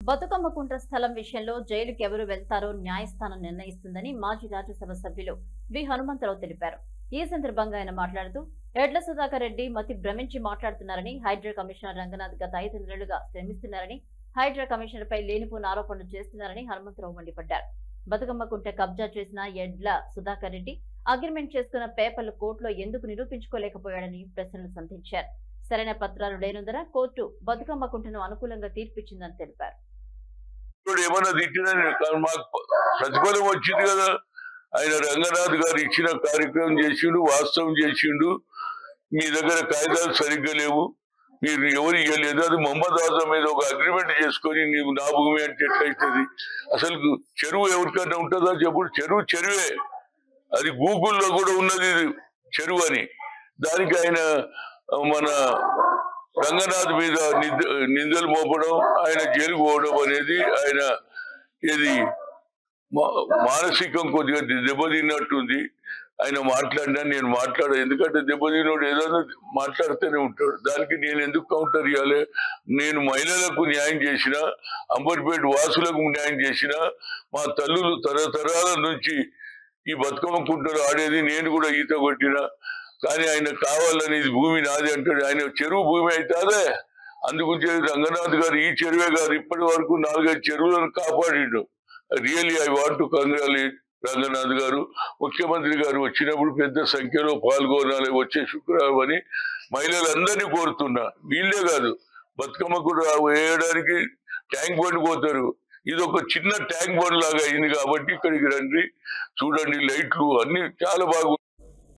బతుకమ్మ కుంట స్థలం విషయంలో జైలుకి ఎవరు వెళ్తారో న్యాయస్థానం నిర్ణయిస్తుందని మాజీ రాజ్యసభ సభ్యులు వి హనుమంతరావు తెలిపారు. ఈ సందర్భంగా ఆయన మాట్లాడుతూ ఎడ్ల సుధాకర్ రెడ్డి మతి భ్రమించి మాట్లాడుతున్నారని, హైడ్రా కమిషనర్ రంగనాథ్ గత 5 నెలలుగా శ్రమిస్తున్నారని, హైడ్రా కమిషనర్ పై లేనిపోయిన ఆరోపణలు చేస్తున్నారని హనుమంతరావు మండిపడ్డారు. బతుకమ్మ కుంట కబ్జా చేసిన ఎడ్ల సుధాకర్ రెడ్డి అగ్రిమెంట్ చేసుకున్న పేపర్లు కోర్టులో ఎందుకు నిరూపించుకోలేకపోయాడని ప్రశ్నలు సంధించారు. సరైన పత్రాలు లేనందున కోర్టు బతుకమ్మ కుంటను అనుకూలంగా తీర్పిచ్చిందని తెలిపారు. ఏమన్నా తిట్టినా మాకు ప్రతిఫలం వచ్చింది కదా. ఆయన రంగనాథ్ గారు ఇచ్చిన కార్యక్రమం చేసిండు, వాస్తవం చేసిండు. మీ దగ్గర కాగితాలు సరిగ్గా లేవు, మీరు ఎవరు ఇవ్వలేదు. అది మొహమ్మద్ ఆజం మీద ఒక అగ్రిమెంట్ చేసుకొని నీవు నా భూమి అంటే ఎట్లయితుంది? అసలు చెరువు ఎవరికైనా ఉంటుందా చెప్పుడు? చెరువే, అది గూగుల్లో కూడా ఉన్నది చెరువు అని. దానికి ఆయన మన రంగనాథ్ మీద నిందలు మోపడం, ఆయన జైలుకు పోవడం అనేది ఆయన ఇది మానసికం కొద్దిగా దెబ్బతిన్నట్టుంది. ఆయన మాట్లాడినా నేను మాట్లాడా, ఎందుకంటే దెబ్బతిన్నోడు ఏదైనా మాట్లాడుతూనే ఉంటాడు. దానికి నేను ఎందుకు కౌంటర్ ఇవ్వాలి? నేను మహిళలకు న్యాయం చేసిన, అంబర్పేట వాసులకు న్యాయం చేసిన, మా తల్లులు తరతరాల నుంచి ఈ బతుకమ్మ కుంటలు ఆడేది, నేను కూడా ఈత కొట్టిన. కానీ ఆయన కావాలని ఇది భూమి నాది అంటాడు. ఆయన చెరువు భూమి అయితే అదే. అందుగురించి రంగనాథ్ గారు ఈ చెరువే కాదు, ఇప్పటి వరకు 4-5 చెరువులను కాపాడిండు. Really I want to congratulate Ranganath గారు. ముఖ్యమంత్రి గారు వచ్చినప్పుడు పెద్ద సంఖ్యలో పాల్గొనాలి వచ్చే శుక్రవారం అని మహిళలందరినీ కోరుతున్నా. వీళ్ళే కాదు, బతుకమ్మ కూడా వేయడానికి ట్యాంక్ బండ్ పోతారు. ఇది ఒక చిన్న ట్యాంక్ బండ్ లాగా అయింది కాబట్టి ఇక్కడికి రండి, చూడండి, లైట్లు అన్ని చాలా బాగుంది.